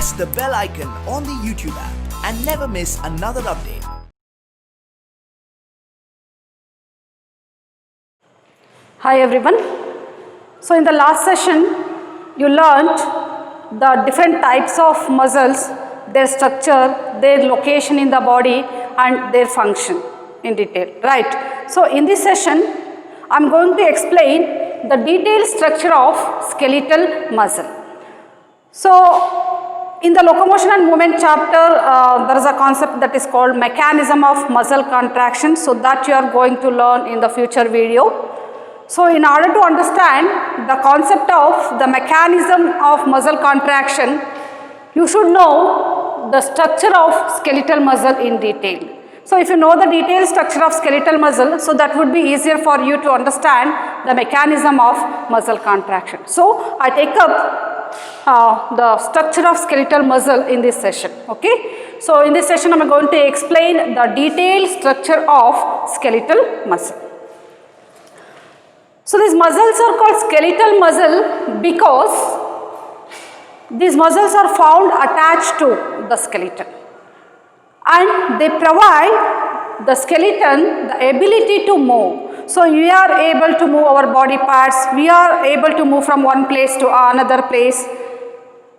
press the bell icon on the YouTube app and never miss another update. Hi everyone. So in the last session you learnt the different types of muscles, their structure, their location in the body and their function in detail, right? So in this session I am going to explain the detailed structure of skeletal muscle. So in the locomotion and movement chapter there is a concept that is called mechanism of muscle contraction, so that you are going to learn in the future video. So in order to understand the concept of the mechanism of muscle contraction, you should know the structure of skeletal muscle in detail. So if you know the detailed structure of skeletal muscle, so that would be easier for you to understand the mechanism of muscle contraction. So I take up the structure of skeletal muscle in this session, okay. So in this session I am going to explain the detailed structure of skeletal muscle. So these muscles are called skeletal muscle because these muscles are found attached to the skeleton and they provide the skeleton the ability to move. So we are able to move our body parts, we are able to move from one place to another place.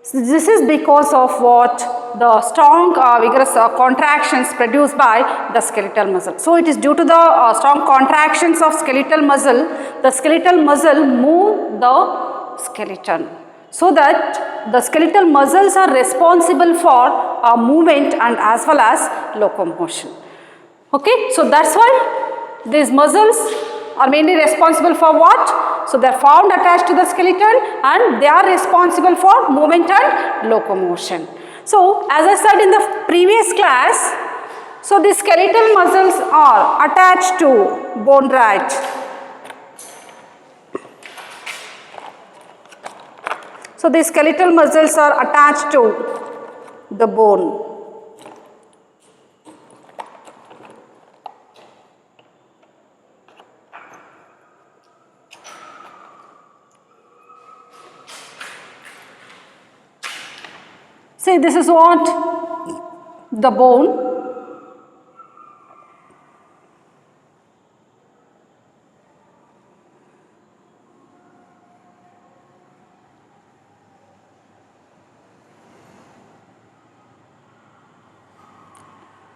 So this is because of what? The strong vigorous contractions produced by the skeletal muscle. So it is due to the strong contractions of skeletal muscle, the skeletal muscle move the skeleton, so that the skeletal muscles are responsible for movement and as well as locomotion. Okay, so that's why these muscles are mainly responsible for what? So they are found attached to the skeleton and they are responsible for movement and locomotion. So as I said in the previous class, so the skeletal muscles are attached to bone, right? So the skeletal muscles are attached to the bone. See, this is what? The bone.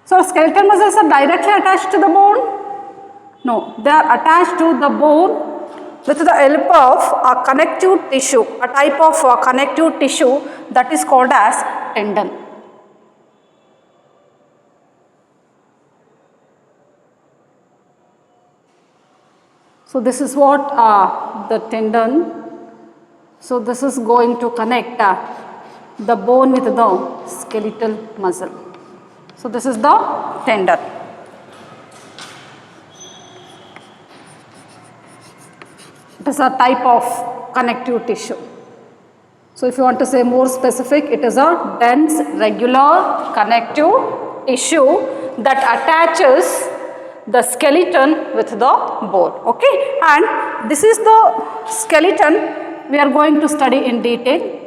So skeletal muscles are directly attached to the bone? No, they are attached to the bone with the help of a connective tissue, a type of connective tissue that is called as tendon. So this is what the tendon. So this is going to connect the bone with the skeletal muscle. So this is the tendon. It is a type of connective tissue. So if you want to say more specific, it is a dense regular connective tissue that attaches the skeleton with the bone, okay. And this is the skeleton we are going to study in detail.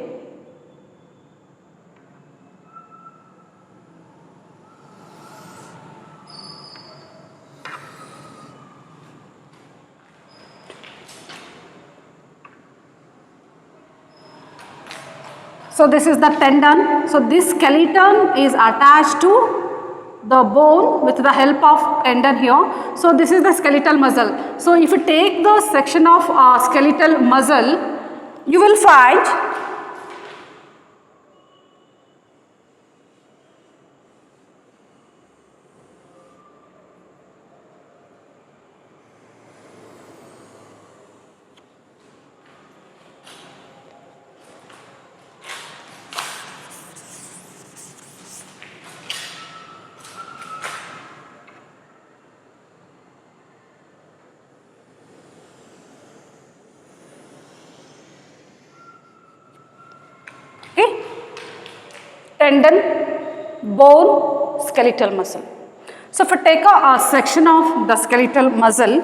So this is the tendon. So this skeleton is attached to the bone with the help of tendon here. So this is the skeletal muscle. So if you take the section of skeletal muscle, you will find tendon, bone, skeletal muscle. So if we take a section of the skeletal muscle,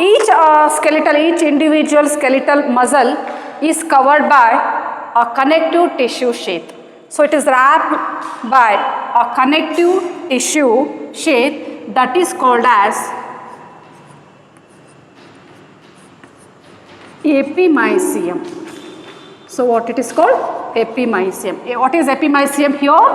each individual skeletal muscle is covered by a connective tissue sheath. So it is wrapped by a connective tissue sheath that is called as epimysium. So what it is called? Epimysium. What is epimysium here?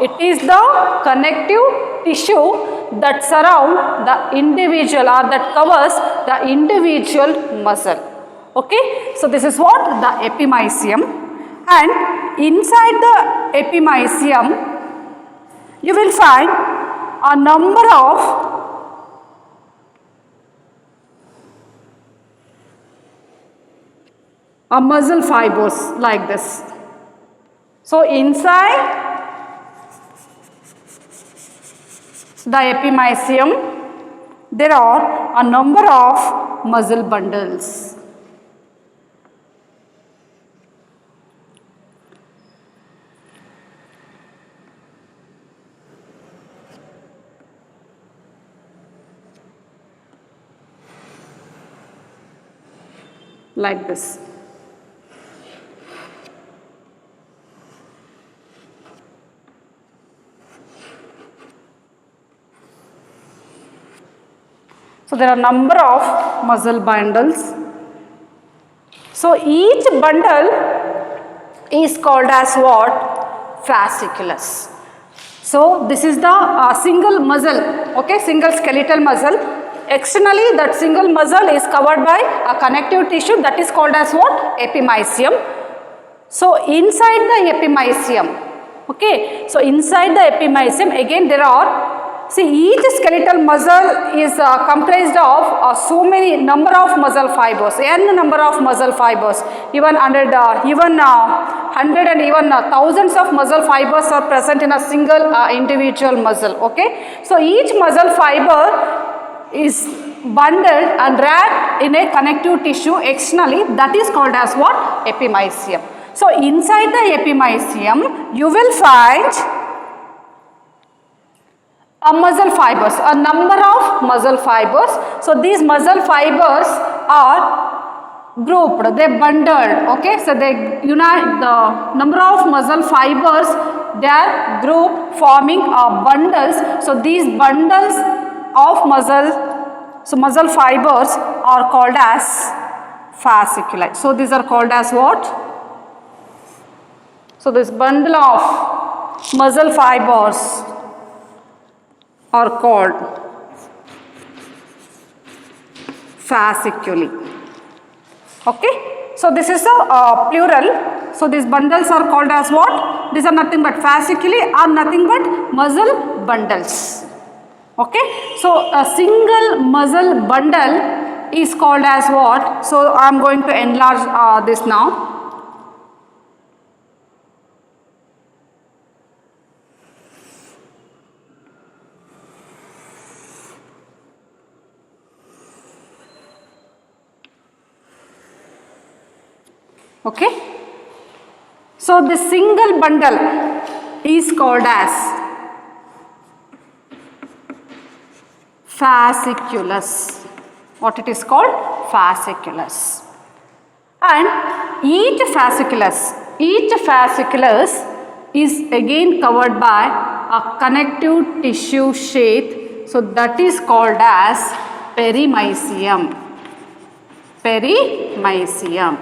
It is the connective tissue that surround the individual or that covers the individual muscle. Okay, so this is what the epimysium, and inside the epimysium you will find a number of muscle fibers like this. So inside the epimysium there are a number of muscle bundles. Like this. So there are number of muscle bundles. So each bundle is called as what? Fasciculus. So this is the single muscle, okay, single skeletal muscle. Externally that single muscle is covered by a connective tissue that is called as what? Epimysium. So inside the epimysium, okay, so inside the epimysium again there are, see, each skeletal muscle is comprised of so many number of muscle fibers, n number of muscle fibers, even 100 and even thousands of muscle fibers are present in a single individual muscle, okay. So each muscle fiber is bundled and wrapped in a connective tissue externally that is called as what? Epimysium. So inside the epimysium you will find a muscle fibers, a number of muscle fibers. So these muscle fibers are grouped, they bundled, okay. So they unite, the number of muscle fibers, they are grouped forming bundles. So these bundles of muscle fibers are called as fasciculi. So these are called as what? So this bundle of muscle fibers are called fasciculi. Okay. So this is a plural. So these bundles are called as what? These are nothing but fasciculi, are nothing but muscle bundles. Okay. So a single muscle bundle is called as what? So I am going to enlarge this now. Okay. So the single bundle is called as fasciculus. What it is called? Fasciculus. And each fasciculus is again covered by a connective tissue sheath. So that is called as perimysium. Perimysium.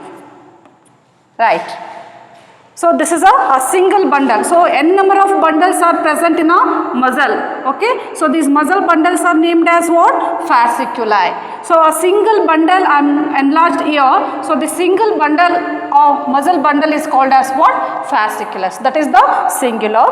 Right. So this is a single bundle. So n number of bundles are present in a muscle. Okay. So these muscle bundles are named as what? Fasciculi. So a single bundle I am enlarged here. So the single bundle of muscle bundle is called as what? Fasciculus. That is the singular.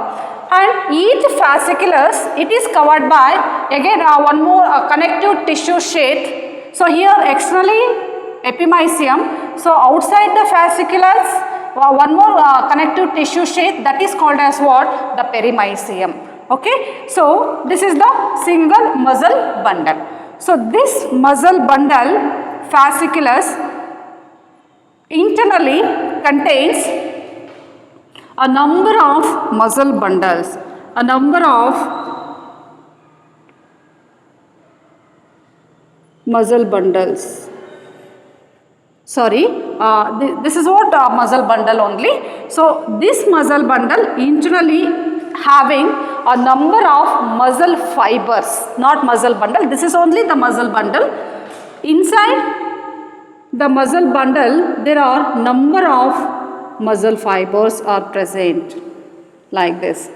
And each fasciculus, it is covered by again one more connective tissue sheath. So here externally epimysium. So outside the fasciculus one more connective tissue sheath, that is called as what? The perimysium. Okay. So this is the single muscle bundle. So this muscle bundle fasciculus internally contains a number of muscle bundles, a number of muscle bundles. Sorry, this is what muscle bundle only. So this muscle bundle internally having a number of muscle fibers, not muscle bundle. This is only the muscle bundle. Inside the muscle bundle, there are number of muscle fibers are present like this.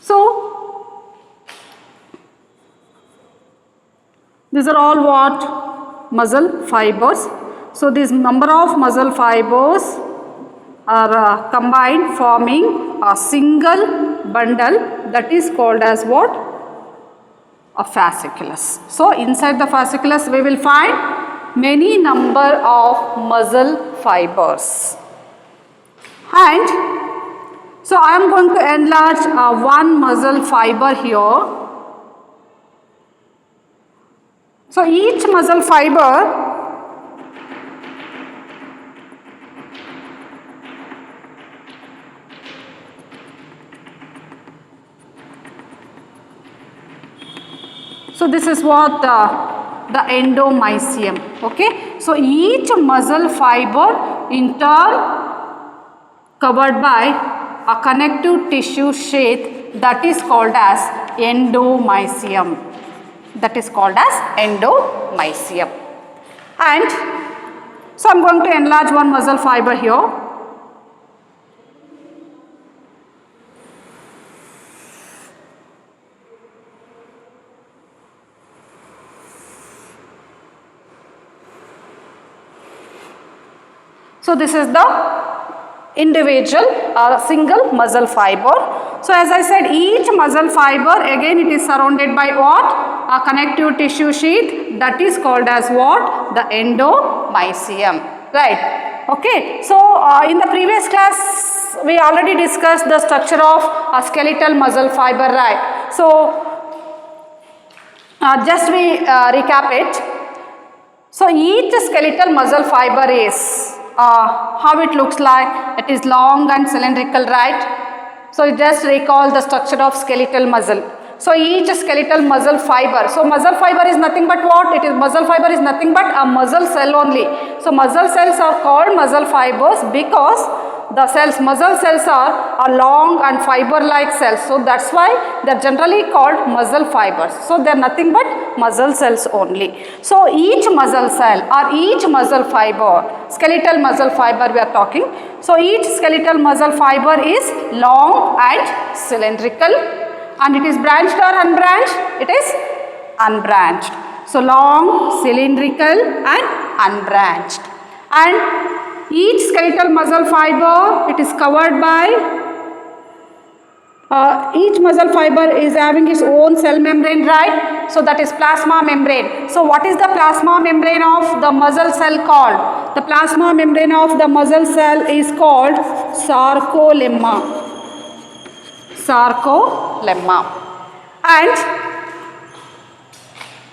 So, these are all what? Muscle fibers. So, this number of muscle fibers are combined forming a single bundle that is called as what? A fasciculus. So, inside the fasciculus we will find many number of muscle fibers. And so, I am going to enlarge one muscle fiber here. So, each muscle fiber so this is what the endomysium. Okay. So, each muscle fiber in turn covered by a connective tissue sheath that is called as endomysium. That is called as endomysium. And so I am going to enlarge one muscle fiber here. So this is the individual or single muscle fiber. So as I said, each muscle fiber again it is surrounded by what? A connective tissue sheath that is called as what? The endomysium. Right. Okay. So in the previous class we already discussed the structure of a skeletal muscle fiber, right? So just we recap it. So each skeletal muscle fiber is how it looks like. It is long and cylindrical, right? So just recall the structure of skeletal muscle. So each skeletal muscle fiber. So muscle fiber is nothing but what? It is muscle fiber is nothing but a muscle cell only. So muscle cells are called muscle fibers because the cells, muscle cells are long and fiber like cells. So that's why they are generally called muscle fibers. So they are nothing but muscle cells only. So each muscle cell or each muscle fiber, skeletal muscle fiber we are talking. So each skeletal muscle fiber is long and cylindrical. And it is branched or unbranched? It is unbranched. So long, cylindrical and unbranched. And each skeletal muscle fiber, it is covered by, each muscle fiber is having its own cell membrane, right? So that is plasma membrane. So what is the plasma membrane of the muscle cell called? The plasma membrane of the muscle cell is called sarcolemma. Sarcolemma. And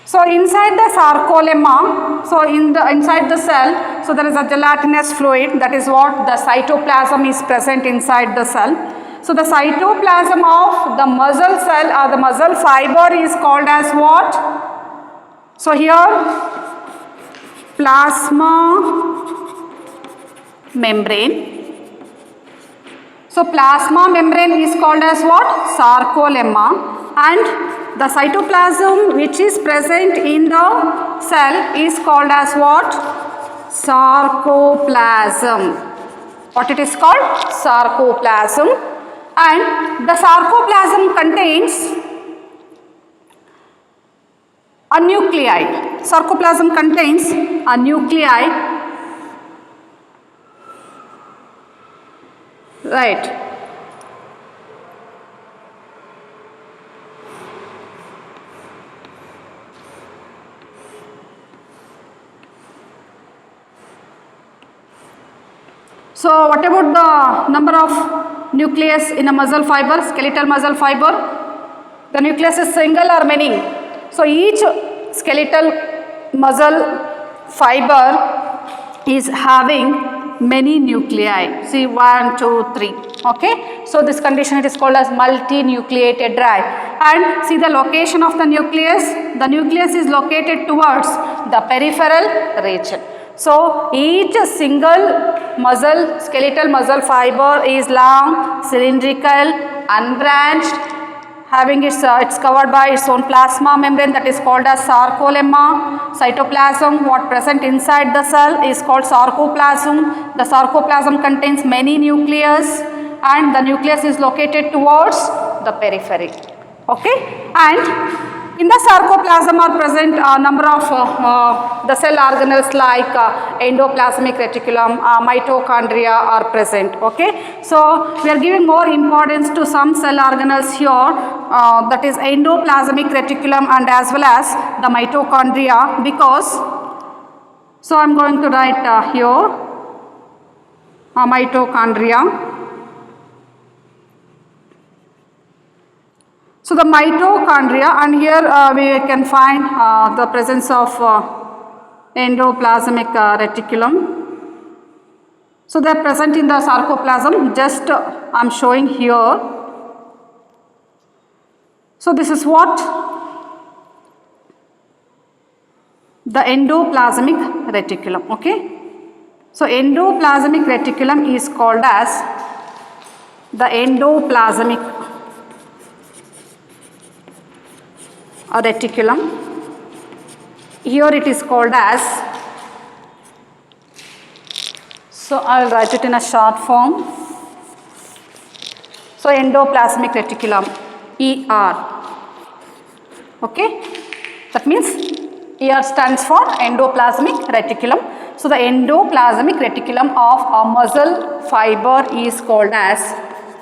so inside the sarcolemma, so inside the cell, so there is a gelatinous fluid, that is what the cytoplasm is present inside the cell. So the cytoplasm of the muscle cell or the muscle fiber is called as what? So here plasma membrane. So plasma membrane is called as what? Sarcolemma. And the cytoplasm which is present in the cell is called as what? Sarcoplasm. What it is called? Sarcoplasm. And the sarcoplasm contains a nuclei. Sarcoplasm contains a nuclei. Right. So what about the number of nucleus in a muscle fiber, skeletal muscle fiber? The nucleus is single or many? So each skeletal muscle fiber is having many nuclei. See 1, 2, 3. Okay. So this condition it is called as multinucleated drive. And see the location of the nucleus. The nucleus is located towards the peripheral region. So each single muscle, skeletal muscle fiber is long, cylindrical, unbranched, having it's covered by its own plasma membrane that is called as sarcolemma. Cytoplasm, what present inside the cell is called sarcoplasm. The sarcoplasm contains many nucleus and the nucleus is located towards the periphery. Okay, and in the sarcoplasm are present a number of the cell organelles like endoplasmic reticulum, mitochondria are present. Okay, so we are giving more importance to some cell organelles here, that is endoplasmic reticulum and as well as the mitochondria, because so I am going to write here mitochondria. So the mitochondria, and here we can find the presence of endoplasmic reticulum. So they are present in the sarcoplasm, just I am showing here. So this is what the endoplasmic reticulum. Okay. So endoplasmic reticulum is called as the endoplasmic reticulum. Here it is called as, so I will write it in a short form. So endoplasmic reticulum, ER. Okay, that means ER stands for endoplasmic reticulum. So the endoplasmic reticulum of a muscle fiber is called as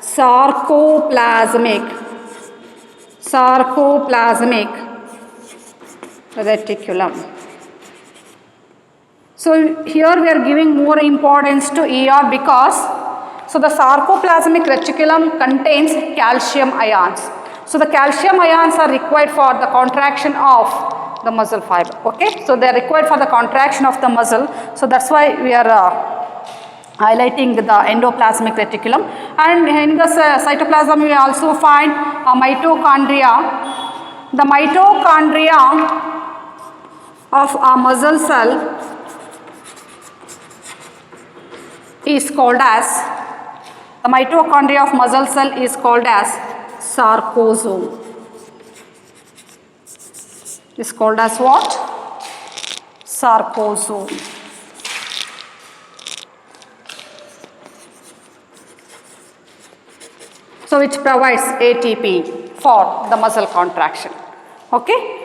sarcoplasmic reticulum. So here we are giving more importance to ER because so the sarcoplasmic reticulum contains calcium ions. So the calcium ions are required for the contraction of the muscle fiber. Okay, so they are required for the contraction of the muscle. So that's why we are highlighting the endoplasmic reticulum. And in the cytoplasm we also find mitochondria. The mitochondria of a muscle cell is called as, the mitochondria of muscle cell is called as sarcosome. Is called as what? Sarcosome. So which provides ATP for the muscle contraction. Okay.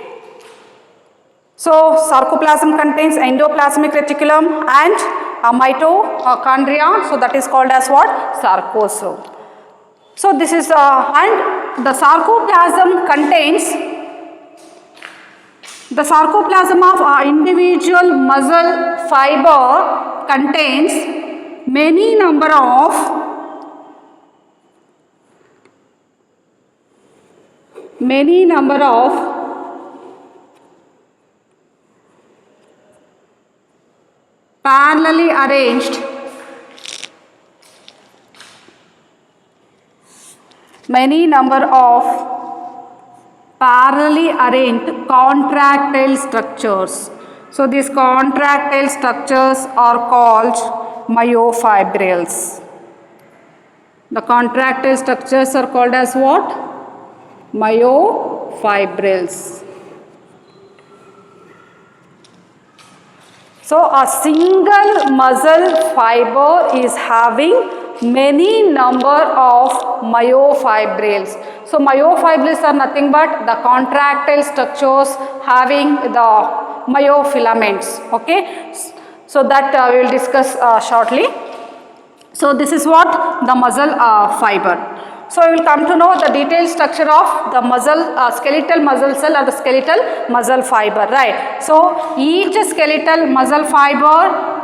So sarcoplasm contains endoplasmic reticulum and a mitochondria. So that is called as what? Sarcosome. So this is and the sarcoplasm contains, the sarcoplasm of an individual muscle fiber contains many number of parallelly arranged contractile structures. So these contractile structures are called myofibrils. The contractile structures are called as what? Myofibrils. So a single muscle fiber is having many number of myofibrils. So myofibrils are nothing but the contractile structures having the myofilaments. Okay, so that we will discuss shortly. So this is what the muscle fiber. So we will come to know the detailed structure of the muscle, skeletal muscle cell or the skeletal muscle fiber, right. So each skeletal muscle fiber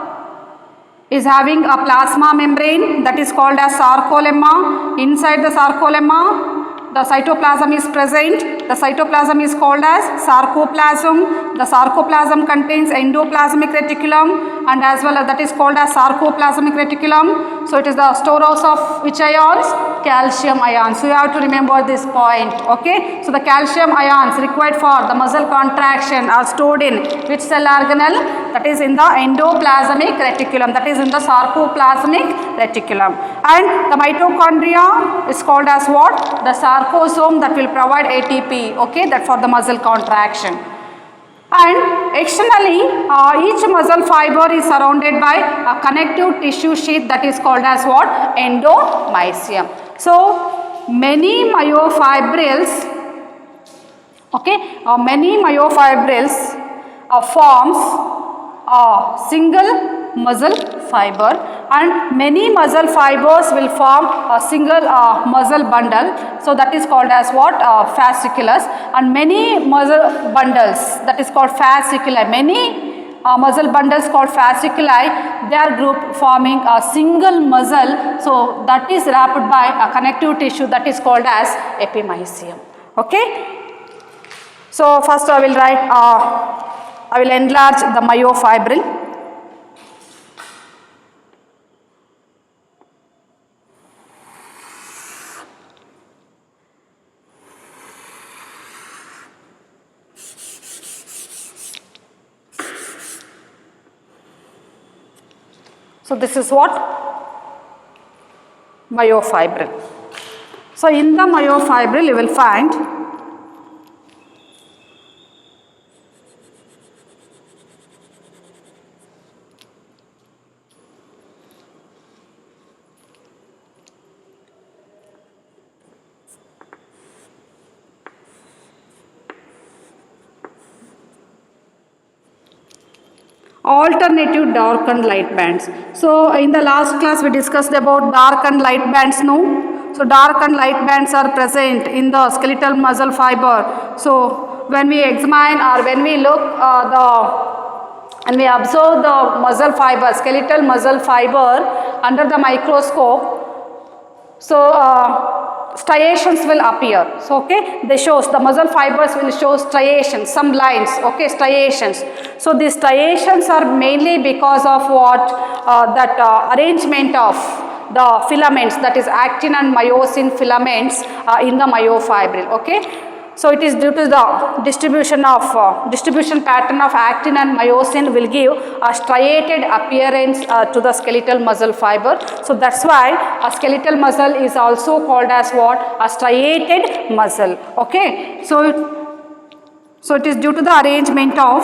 is having a plasma membrane that is called as sarcolemma. Inside the sarcolemma, the cytoplasm is present. The cytoplasm is called as sarcoplasm. The sarcoplasm contains endoplasmic reticulum and as well as that is called as sarcoplasmic reticulum. So it is the storehouse of which ions? Calcium ions. So you have to remember this point. Okay. So the calcium ions required for the muscle contraction are stored in which cell organelle? That is in the endoplasmic reticulum. That is in the sarcoplasmic reticulum. And the mitochondria is called as what? The sarcosome that will provide ATP. Okay. That for the muscle contraction. And externally, each muscle fiber is surrounded by a connective tissue sheath that is called as what? Endomysium. So, many myofibrils, okay, many myofibrils forms a single muscle fiber, and many muscle fibers will form a single muscle bundle. So that is called as what? Fasciculus. And many muscle bundles, that is called fasciculi. Many muscle bundles called fasciculi, they are grouped forming a single muscle. So that is wrapped by a connective tissue that is called as epimysium. Okay. So first I will write, I will enlarge the myofibril. So this is what? Myofibril. So in the myofibril you will find alternative dark and light bands. So in the last class we discussed about dark and light bands, no? So dark and light bands are present in the skeletal muscle fiber. So when we examine or when we look and we observe the muscle fiber, skeletal muscle fiber under the microscope, so striations will appear. So okay, they shows the muscle fibers will show striations, some lines, okay, striations. So these striations are mainly because of what? That arrangement of the filaments, that is actin and myosin filaments in the myofibril. Okay. So it is due to the distribution pattern of actin and myosin will give a striated appearance to the skeletal muscle fiber. So that's why a skeletal muscle is also called as what? A striated muscle. Okay. So it is due to the arrangement of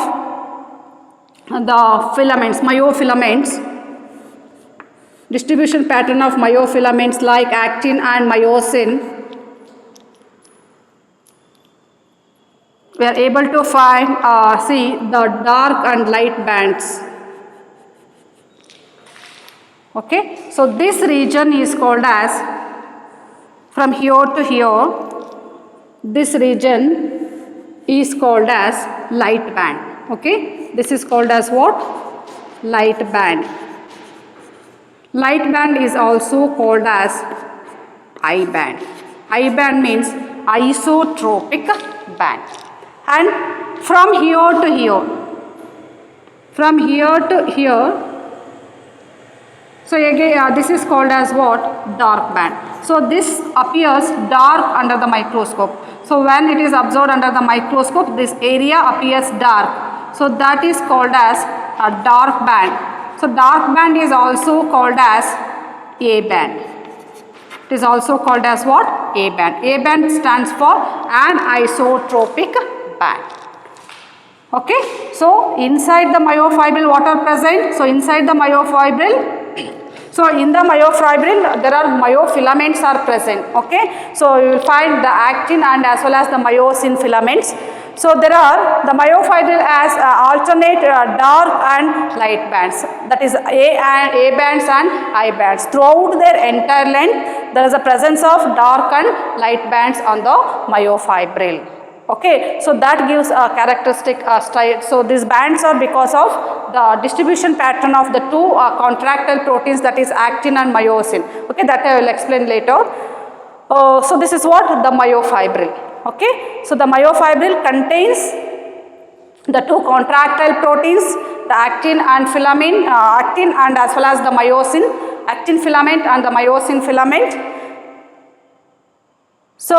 the filaments, myofilaments, distribution pattern of myofilaments like actin and myosin. We are able to find, see the dark and light bands. Okay. So this region is called as, from here to here, this region is called as light band. Okay. This is called as what? Light band. Light band is also called as I band. I band means isotropic band. And from here to here, so again this is called as what? Dark band. So this appears dark under the microscope. So when it is observed under the microscope, this area appears dark. So that is called as a dark band. So dark band is also called as A band. It is also called as what? A band. A band stands for anisotropic band. Okay. So inside the myofibril what are present? So inside the myofibril, so in the myofibril there are myofilaments are present. Okay. So you will find the actin and as well as the myosin filaments. So there are the myofibril as alternate dark and light bands, that is A bands and I bands. Throughout their entire length there is a presence of dark and light bands on the myofibril. Okay, so that gives a characteristic style. So these bands are because of the distribution pattern of the two contractile proteins, that is actin and myosin. Okay, that I will explain later. So this is what? The myofibril. Okay, so the myofibril contains the two contractile proteins, the actin and filament, actin and as well as the myosin, actin filament and the myosin filament. So,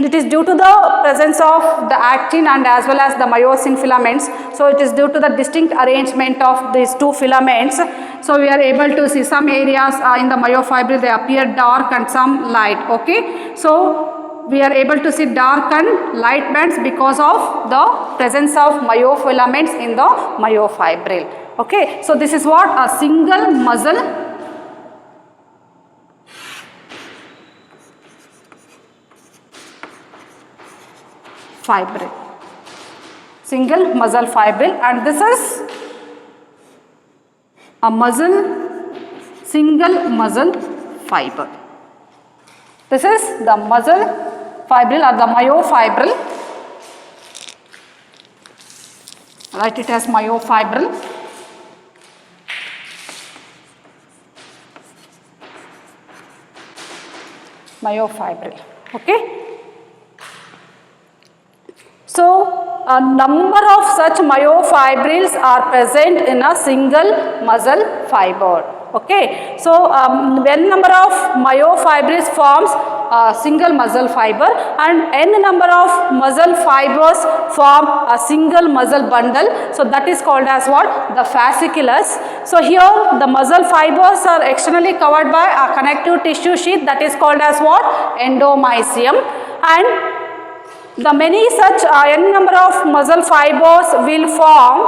it is due to the presence of the actin and as well as the myosin filaments. So, it is due to the distinct arrangement of these two filaments. So, we are able to see some areas in the myofibril, they appear dark and some light. Okay. So, we are able to see dark and light bands because of the presence of myofilaments in the myofibril. Okay. So, this is what a single muscle fibril, single muscle fibril, and this is a single muscle fiber. This is the muscle fibril or the myofibril. Write it as myofibril. Myofibril. Okay. So, a number of such myofibrils are present in a single muscle fiber. Okay. So, n number of myofibrils forms a single muscle fiber and n number of muscle fibers form a single muscle bundle. So, that is called as what? The fasciculus. So, here the muscle fibers are externally covered by a connective tissue sheath, that is called as what? Endomysium. And the many such n number of muscle fibers will form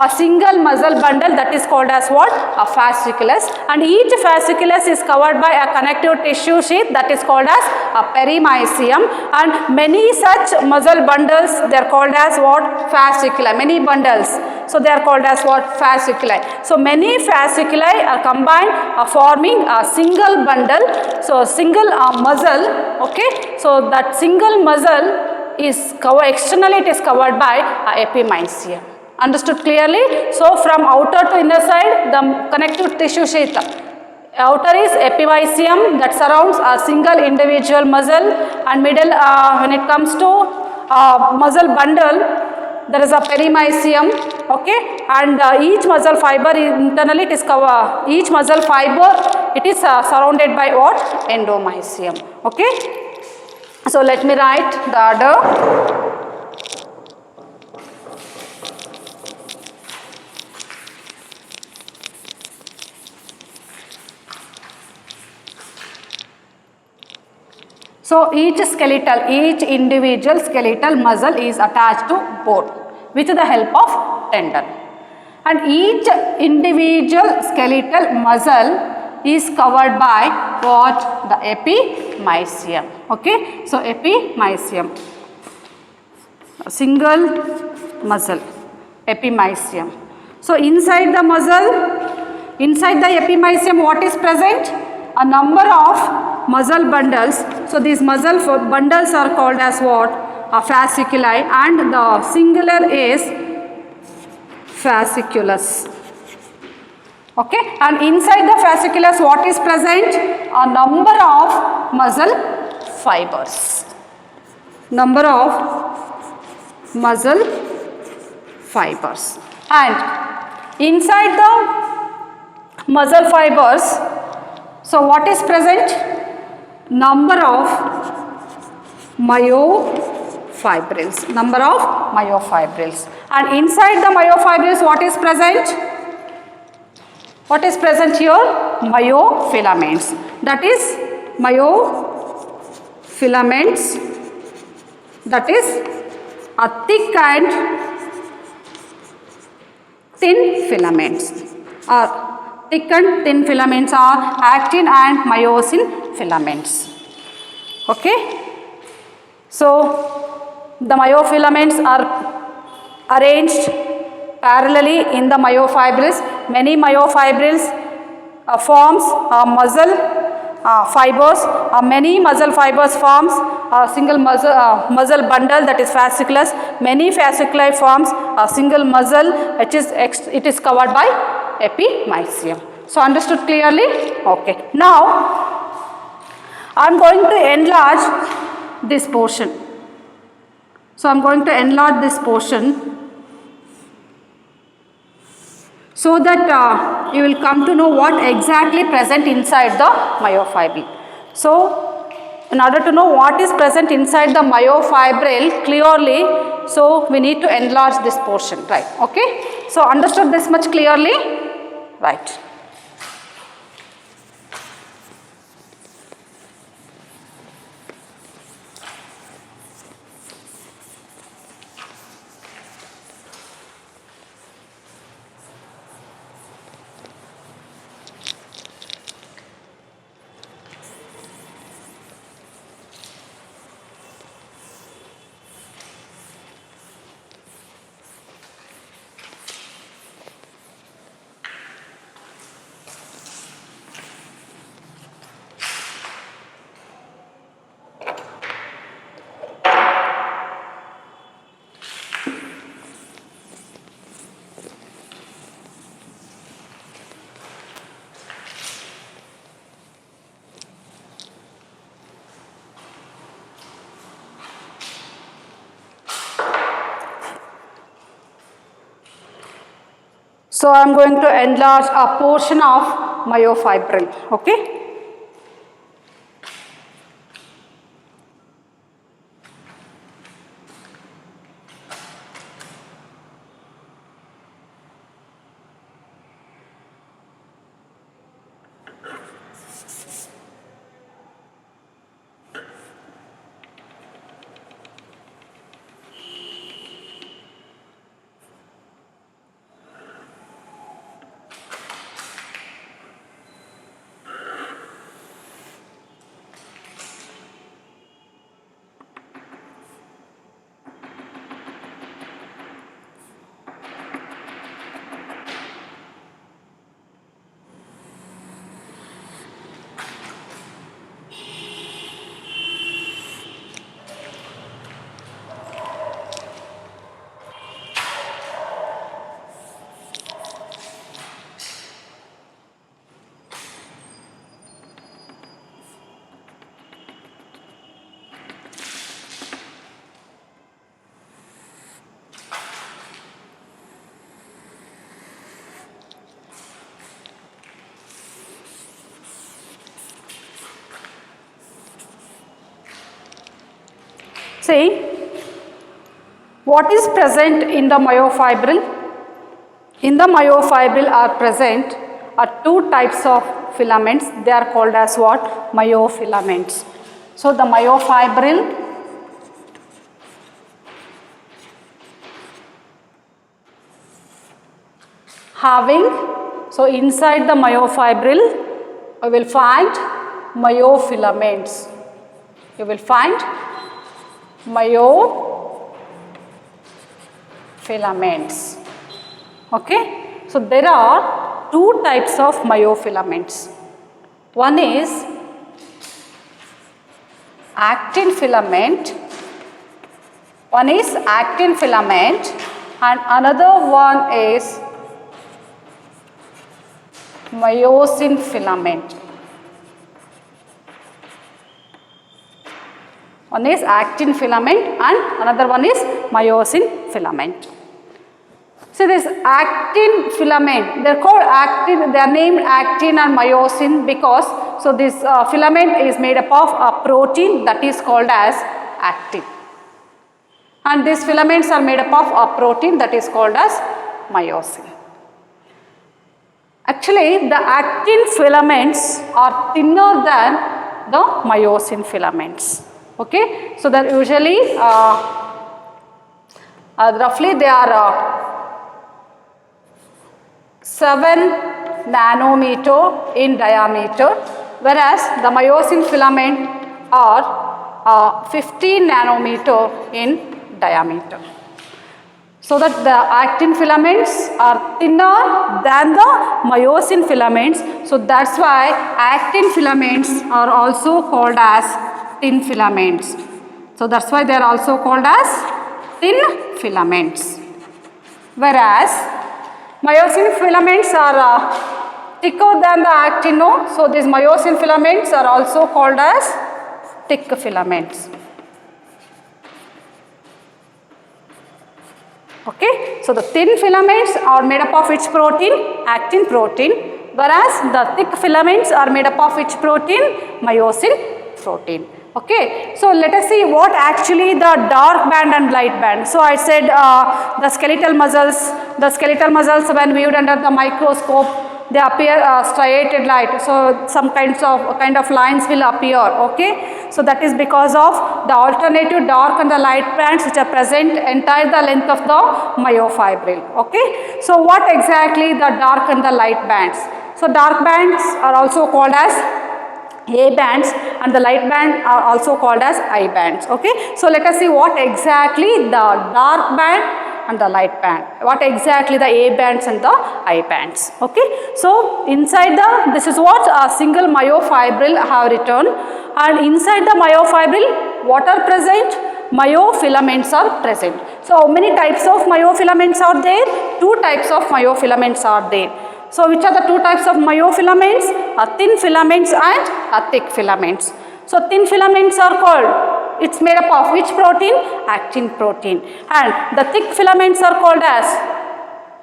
a single muscle bundle, that is called as what? A fasciculus, and each fasciculus is covered by a connective tissue sheath, that is called as a perimysium, and many such muscle bundles, they are called as what? Fasciculi, many bundles. So, they are called as what? Fasciculi. So, many fasciculi are combined forming a single bundle. So, single muscle. Okay. So, that single muscle is covered, externally it is covered by epimysium. Understood clearly? So, from outer to inner side, the connective tissue sheath. Outer is epimysium that surrounds a single individual muscle, and middle when it comes to muscle bundle, there is a perimysium. Okay, and each muscle fiber internally it is covered. Each muscle fiber it is surrounded by what? Endomysium. Okay. So, let me write the order. So, each individual skeletal muscle is attached to bone with the help of tendon, and each individual skeletal muscle is covered by what? The epimysium. Okay. So, epimysium, a single muscle, epimysium. So, inside the muscle, inside the epimysium, what is present? A number of muscle bundles. So, these muscle bundles are called as what? A fasciculi, and the singular is fasciculus. Okay, and inside the fasciculus what is present? A number of muscle fibers. Number of muscle fibers, and inside the muscle fibers, so what is present? Number of myofibrils. Number of myofibrils, and inside the myofibrils what is present? What is present here? Myofilaments. That is myofilaments, that is a thick and thin filaments. Thick and thin filaments are actin and myosin filaments. Okay. So, the myofilaments are arranged parallelly in the myofibrils. Many myofibrils forms muscle fibers. Many muscle fibers forms a single muscle bundle, that is fasciculus. Many fasciculi forms a single muscle, which is it is covered by epimysium. So, understood clearly? Okay. Now, I am going to enlarge this portion. So, I am going to enlarge this portion. so that you will come to know what exactly present inside the myofibril. So in order to know what is present inside the myofibril clearly, so we need to enlarge this portion, right? Okay. So understood this much clearly, right? So I am going to enlarge a portion of myofibril, okay? See, what is present in the myofibril? In the myofibril are present two types of filaments. They are called as what? Myofilaments. So the myofibril having, so inside the myofibril you will find myofilaments. You will find myofilaments. Okay. So there are two types of myofilaments. One is actin filament. One is actin filament and another one is myosin filament. One is actin filament and another one is myosin filament. So this actin filament, they are called actin, they are named actin and myosin because, so this filament is made up of a protein that is called as actin. And these filaments are made up of a protein that is called as myosin. Actually, the actin filaments are thinner than the myosin filaments. Okay, so that usually roughly they are 7 nanometer in diameter, whereas the myosin filament are 15 nanometer in diameter. So that the actin filaments are thinner than the myosin filaments. So that's why actin filaments are also called as thin filaments. So that's why they are also called as thin filaments. Whereas myosin filaments are thicker than the actin. So these myosin filaments are also called as thick filaments. Okay, so the thin filaments are made up of which protein? Actin protein, whereas the thick filaments are made up of which protein? Myosin protein. Okay, so let us see what actually the dark band and light band. So I said the skeletal muscles when viewed under the microscope, they appear striated light, so some kind of lines will appear. Okay, so that is because of the alternative dark and the light bands which are present entire the length of the myofibril. Okay, so what exactly the dark and the light bands? So dark bands are also called as A bands and the light band are also called as I bands. Okay, so let us see what exactly the dark band and the light band, what exactly the A bands and the I bands. Okay, so inside this is what a single myofibril have written, and inside the myofibril what are present? Myofilaments are present. So how many types of myofilaments are there? Two types of myofilaments are there. So which are the two types of myofilaments? Thin filaments and thick filaments. So thin filaments are called, it's made up of which protein? Actin protein. And the thick filaments are called as,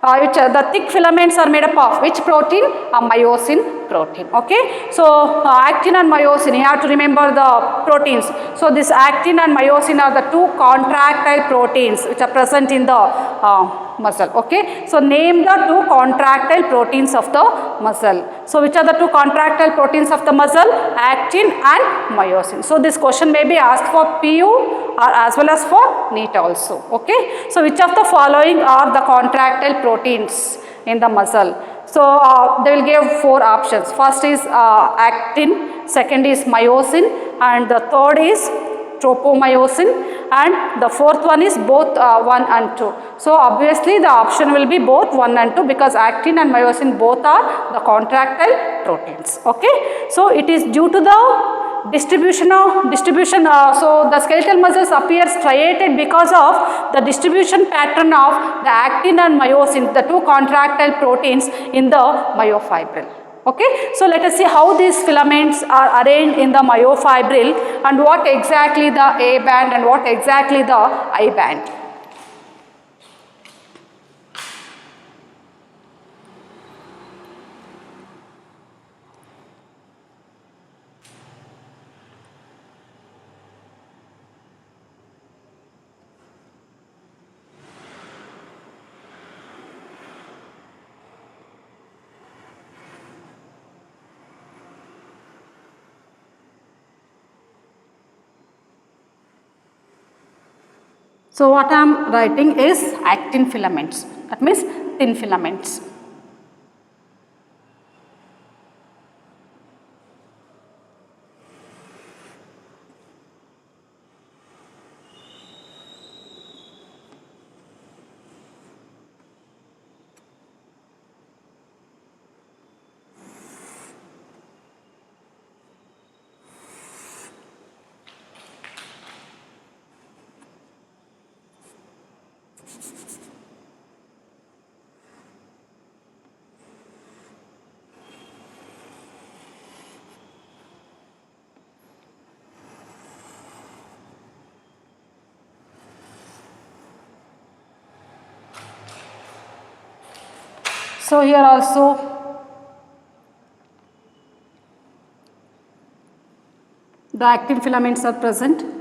the thick filaments are made up of which protein? Myosin protein. Okay, so actin and myosin, you have to remember the proteins. So this actin and myosin are the two contractile proteins which are present in the muscle. Okay, so name the two contractile proteins of the muscle. So which are the two contractile proteins of the muscle? Actin and myosin. So this question may be asked for PU or as well as for NEET also. Okay, so which of the following are the contractile proteins in the muscle? So they will give four options. First is actin, second is myosin, and the third is tropomyosin, and the fourth one is both 1 and 2. So obviously the option will be both 1 and 2 because actin and myosin both are the contractile proteins. Okay, so it is due to the distribution, so the skeletal muscles appear striated because of the distribution pattern of the actin and myosin, the two contractile proteins in the myofibril. Okay, so let us see how these filaments are arranged in the myofibril and what exactly the A band and what exactly the I band. So what I am writing is actin filaments, that means thin filaments. So here also the actin filaments are present.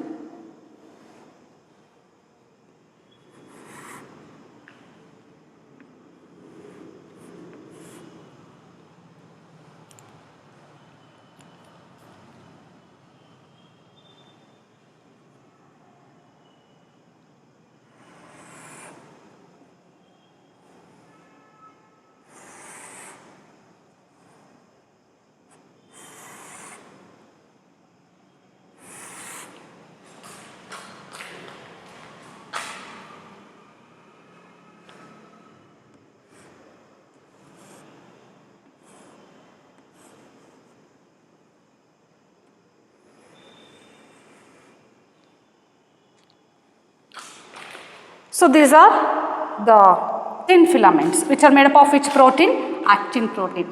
So these are the thin filaments which are made up of which protein? Actin protein.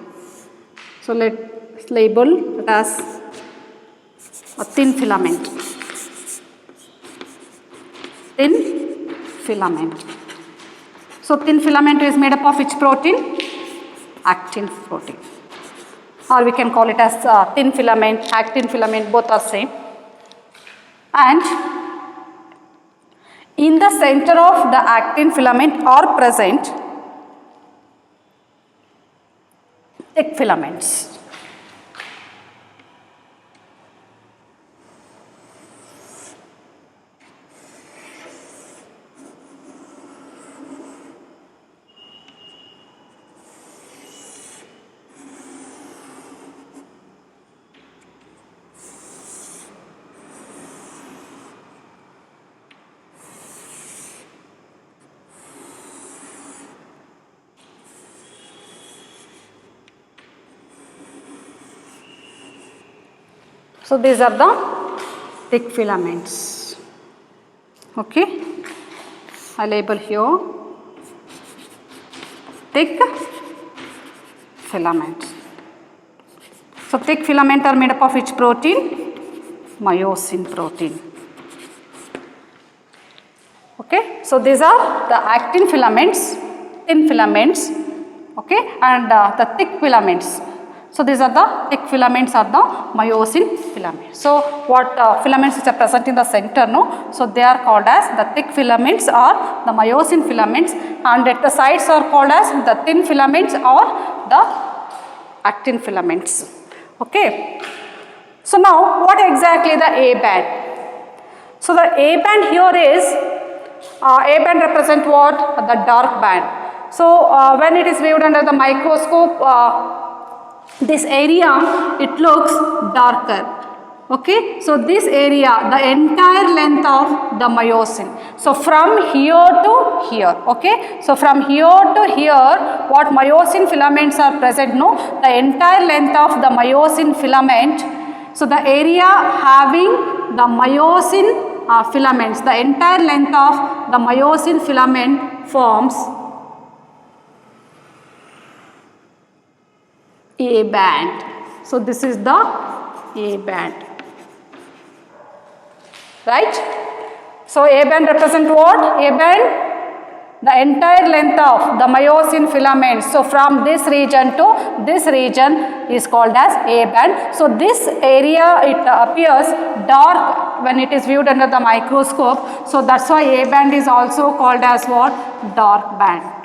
So let's label it as a thin filament. Thin filament. So thin filament is made up of which protein? Actin protein. Or we can call it as thin filament, actin filament, both are same. And in the center of the actin filament are present thick filaments. So these are the thick filaments. Okay, I label here thick filaments. So thick filament are made up of which protein? Myosin protein. Okay, so these are the actin filaments, thin filaments, okay, and the thick filaments. So these are the thick filaments are the myosin filaments. So what filaments which are present in the center, no? So they are called as the thick filaments or the myosin filaments, and at the sides are called as the thin filaments or the actin filaments. Okay. So now what exactly the A band? So the A band here is A band represent what? The dark band. So when it is viewed under the microscope, this area it looks darker. Okay, so this area, the entire length of the myosin. So from here to here, okay. So from here to here, what myosin filaments are present? No, the entire length of the myosin filament. So the area having the myosin filaments, the entire length of the myosin filament forms A band. So this is the A band. Right? So A band represent what? A band, the entire length of the myosin filaments. So from this region to this region is called as A band. So this area it appears dark when it is viewed under the microscope. So that's why A band is also called as what? Dark band.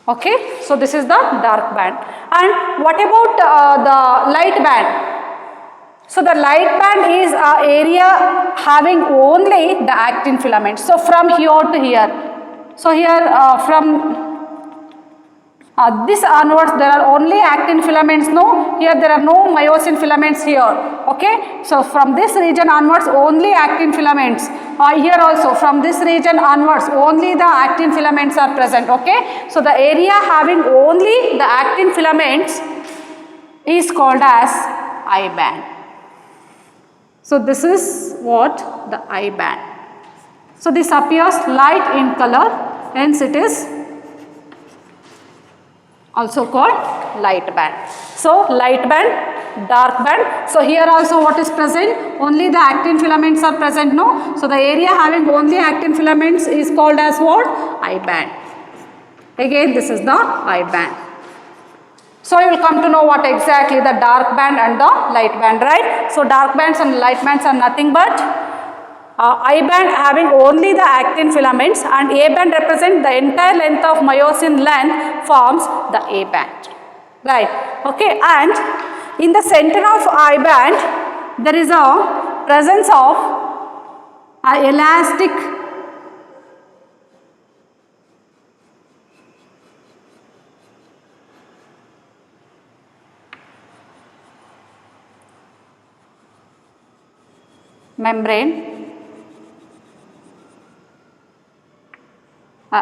Okay, so this is the dark band. And what about the light band? So the light band is an area having only the actin filaments. So from here to here. So here from this onwards there are only actin filaments. No, here there are no myosin filaments here. Okay, so from this region onwards only actin filaments. Here also from this region onwards only the actin filaments are present. Okay, so the area having only the actin filaments is called as I band. So this is what the I band. So this appears light in color, hence it is also called light band. So light band, dark band. So here also what is present? Only the actin filaments are present, no? So the area having only actin filaments is called as what? I band. Again this is the I band. So you will come to know what exactly the dark band and the light band, right? So dark bands and light bands are nothing but I band having only the actin filaments, and A band represent the entire length of myosin length forms the A band, right? Okay, and in the center of I band there is a presence of an elastic membrane,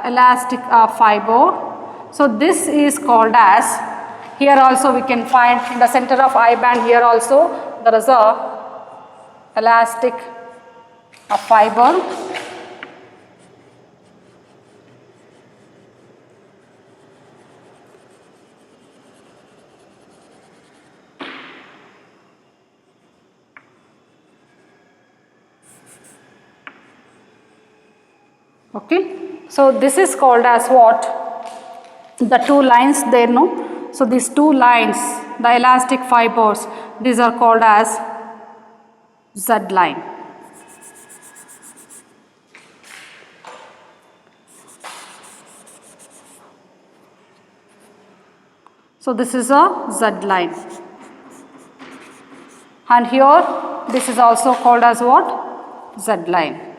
elastic fiber. So this is called as, here also we can find in the center of I band, here also there is a elastic fiber. Okay. So this is called as what? The two lines there, no? So these two lines, the elastic fibers, these are called as Z line. So this is a Z line. And here this is also called as what? Z line.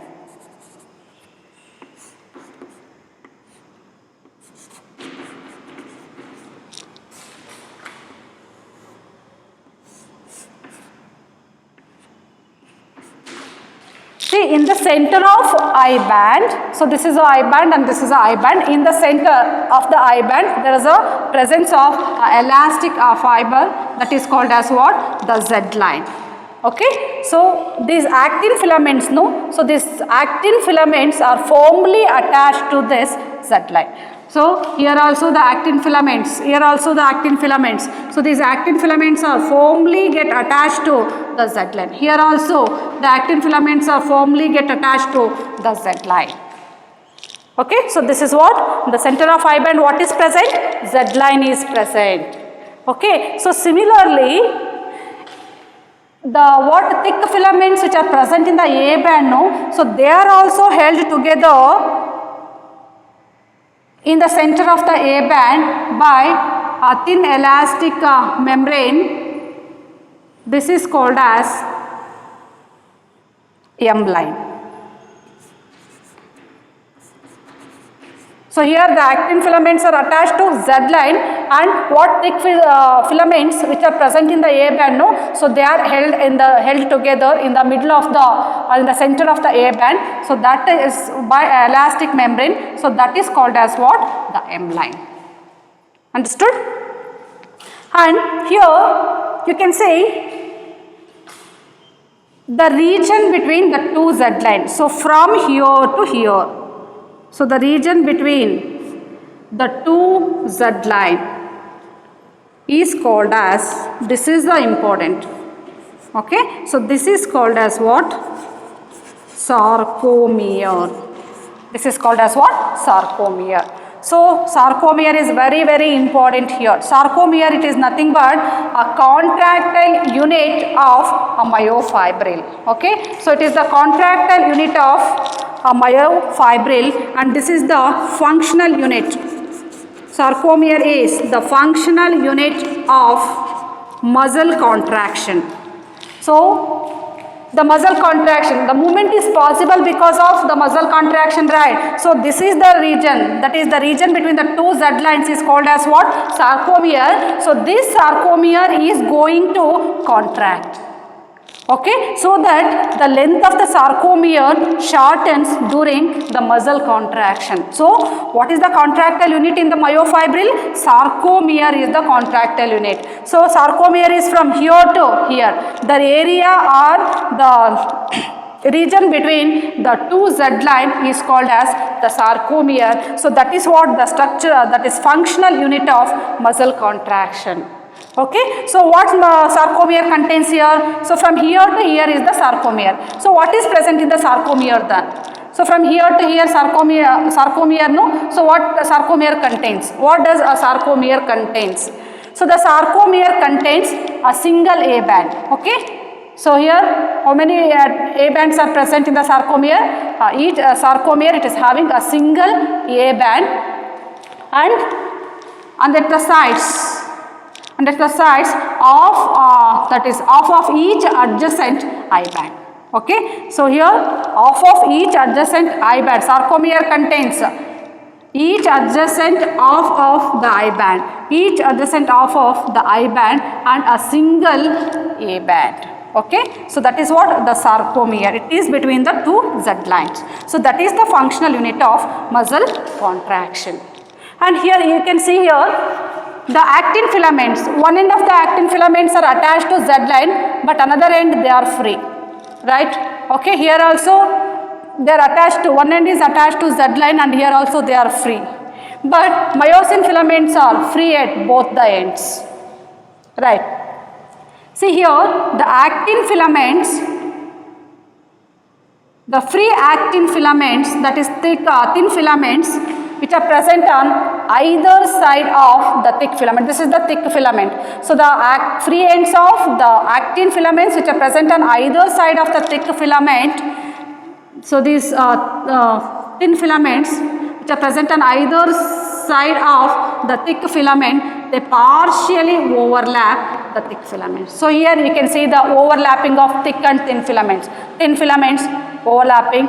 See, in the center of I band, so this is a I band and this is a I band. In the center of the I band, there is a presence of elastic fiber that is called as what? The Z line. Okay, so these actin filaments, no? So these actin filaments are firmly attached to this Z line. So here also the actin filaments, here also the actin filaments. So these actin filaments are firmly get attached to the Z line. Here also the actin filaments are firmly get attached to the Z line. Okay, so this is what? The center of I band, what is present? Z line is present. Okay, so similarly, the thick filaments which are present in the A band, no? So they are also held together in the center of the A band by a thin elastic membrane. This is called as M line. So here the actin filaments are attached to Z line, and what thick filaments which are present in the A band, no? So they are held together in the middle of the in the center of the A band. So that is by elastic membrane. So that is called as what? The M line. Understood? And here you can say the region between the two Z lines. So from here to here. So the region between the two Z line is called as, this is the important. Okay, so this is called as what? Sarcomere. This is called as what? Sarcomere. So sarcomere is very, very important here. Sarcomere, it is nothing but a contractile unit of a myofibril. Okay, so it is the contractile unit of a myofibril, and this is the functional unit. Sarcomere is the functional unit of muscle contraction. So the muscle contraction, the movement is possible because of the muscle contraction, right? So this is the region, that is the region between the two Z lines is called as what? Sarcomere. So this sarcomere is going to contract. Okay, so that the length of the sarcomere shortens during the muscle contraction. So what is the contractile unit in the myofibril? Sarcomere is the contractile unit. So sarcomere is from here to here. The area or the region between the two Z line is called as the sarcomere. So that is what the structure, that is functional unit of muscle contraction. Okay, so what sarcomere contains here? So from here to here is the sarcomere. So what is present in the sarcomere then? So from here to here sarcomere, no? So what sarcomere contains? What does a sarcomere contains? So the sarcomere contains a single A band. Okay, so here how many A bands are present in the sarcomere? Each sarcomere, it is having a single A band, and at the sides, and at the sides of that is off of each adjacent I band. Okay, so here off of each adjacent I band, sarcomere contains each adjacent off of the I band, each adjacent off of the I band, and a single A band. Okay, so that is what the sarcomere, it is between the two Z lines. So that is the functional unit of muscle contraction. And here you can see here the actin filaments, one end of the actin filaments are attached to Z line, but another end they are free, right? Okay, here also they are attached to, one end is attached to Z line, and here also they are free. But myosin filaments are free at both the ends, right? See here, the actin filaments the free actin filaments, that is thick thin filaments which are present on either side of the thick filament. This is the thick filament. So the free ends of the actin filaments which are present on either side of the thick filament. So these thin filaments which are present on either side of the thick filament, they partially overlap the thick filaments. So here you can see the overlapping of thick and thin filaments. Thin filaments overlapping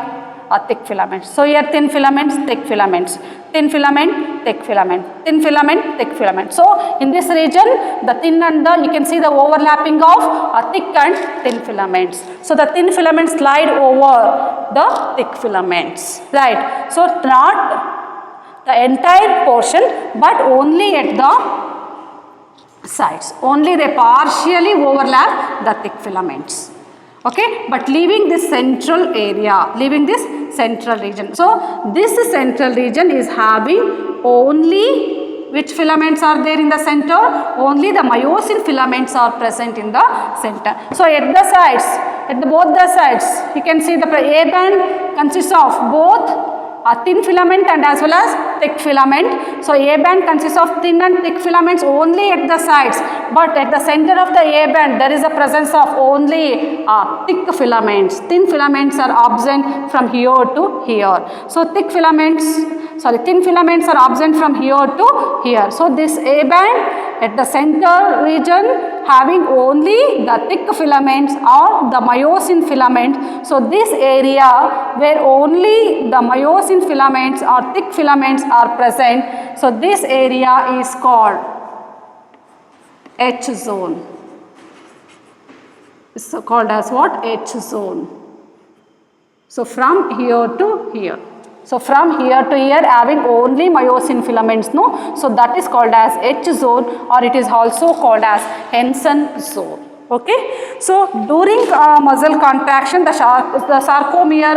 thick filaments. So here thin filaments, thick filaments, thin filament, thick filament, thin filament, thick filament. So in this region, the thin and the, you can see the overlapping of thick and thin filaments. So the thin filaments slide over the thick filaments, right? So not the entire portion, but only at the sides. Only they partially overlap the thick filaments. Okay, but leaving this central area, leaving this central region. So this central region is having only which filaments are there in the center? Only the myosin filaments are present in the center. So at the sides, both the sides, you can see the A band consists of both a thin filament and as well as thick filament. So A band consists of thin and thick filaments only at the sides, but at the center of the A band there is a presence of only thick filaments. Thin filaments are absent from here to here. So thin filaments are absent from here to here. So this A band at the center region having only the thick filaments or the myosin filament. So this area where only the myosin filaments or thick filaments are present, so this area is called H zone. It's called as what? H zone. So from here to here. So from here to here having only myosin filaments, no? So that is called as H zone, or it is also called as Henson zone. Okay. So during muscle contraction, the sarcomere,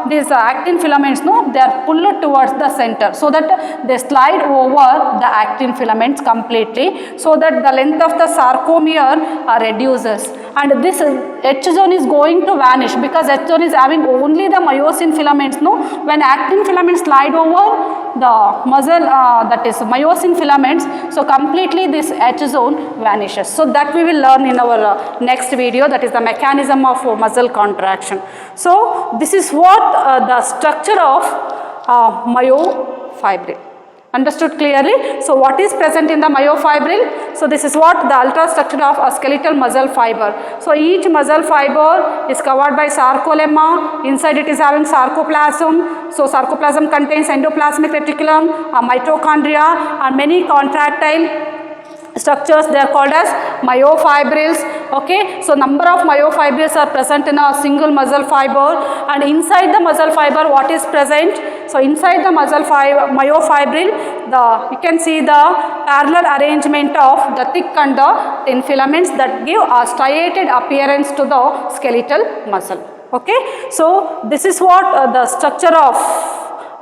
these actin filaments, no, they are pulled towards the center so that they slide over the actin filaments completely, so that the length of the sarcomere reduces, and this H zone is going to vanish because H zone is having only the myosin filaments, no. When actin filaments slide over the muscle, that is myosin filaments, so completely this H zone vanishes. So that we will learn in our next video, that is the mechanism of muscle contraction. So this is what the structure of myofibril. Understood clearly? So what is present in the myofibril? So this is what the ultrastructure of a skeletal muscle fiber. So each muscle fiber is covered by sarcolemma. Inside it is having sarcoplasm. So sarcoplasm contains endoplasmic reticulum, mitochondria, and many contractile structures. They are called as myofibrils. Okay, so number of myofibrils are present in a single muscle fiber, and inside the muscle fiber what is present? So inside the muscle myofibril, you can see the parallel arrangement of the thick and the thin filaments that give a striated appearance to the skeletal muscle. Okay, so this is what the structure of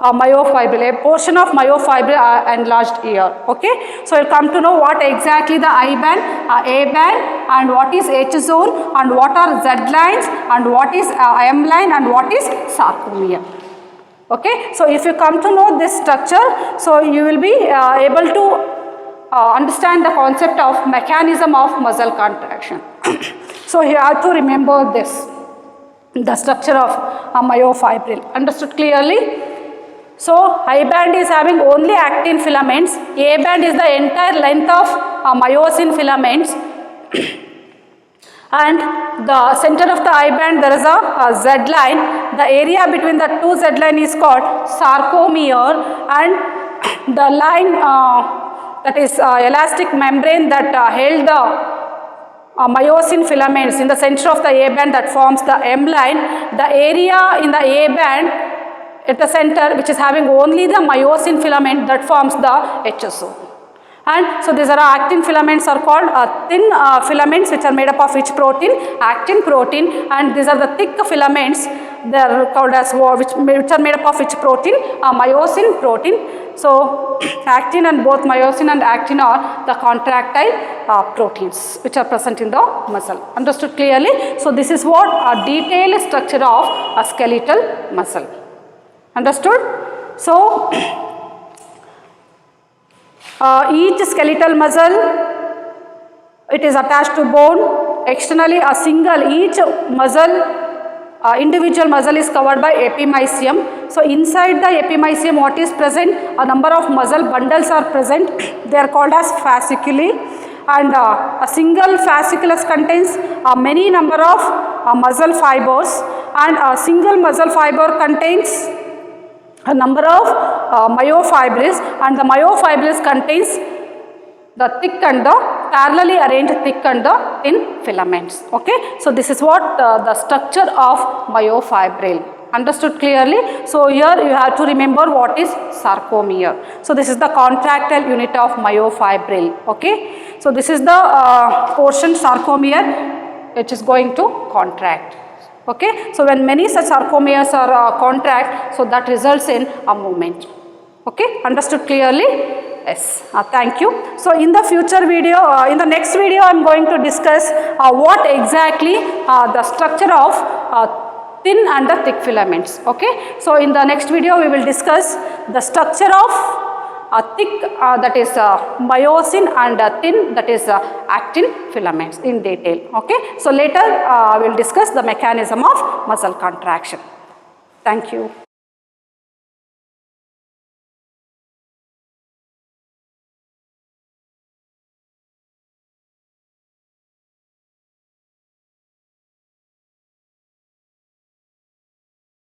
myofibril, a portion of myofibril enlarged here. Okay, so you will come to know what exactly the I band, A band, and what is H zone, and what are Z lines, and what is M line, and what is sarcomere. Okay, so if you come to know this structure, so you will be able to understand the concept of mechanism of muscle contraction. So you have to remember this, the structure of myofibril. Understood clearly? So I band is having only actin filaments, A band is the entire length of myosin filaments, and the center of the I band there is a Z line. The area between the two Z line is called sarcomere, and the line that is elastic membrane that held the myosin filaments in the center of the A band, that forms the M line. The area in the A band at the center which is having only the myosin filament, that forms the H zone. And so these are actin filaments are called thin filaments which are made up of which protein? Actin protein. And these are the thick filaments, they are called as which are made up of which protein? Myosin protein. So actin and both myosin and actin are the contractile proteins which are present in the muscle. Understood clearly? So this is what a detailed structure of a skeletal muscle. Understood? So each skeletal muscle, it is attached to bone. Externally each muscle, individual muscle is covered by epimysium. So inside the epimysium what is present? A number of muscle bundles are present. They are called as fasciculi, and a single fasciculus contains many number of muscle fibers, and a single muscle fiber contains a number of myofibrils, and the myofibrils contains the thick and the parallelly arranged thick and the thin filaments. Okay, so this is what the structure of myofibril. Understood clearly? So here you have to remember what is sarcomere. So this is the contractile unit of myofibril. Okay, so this is the portion sarcomere which is going to contract. Okay, so when many such sarcomeres are contract, so that results in a movement. Okay, understood clearly? Yes, thank you. So in the future video, in the next video I am going to discuss what exactly the structure of thin and the thick filaments. Okay, so in the next video we will discuss the structure of thick that is myosin and thin that is actin filaments in detail. Okay, so later we will discuss the mechanism of muscle contraction. Thank you.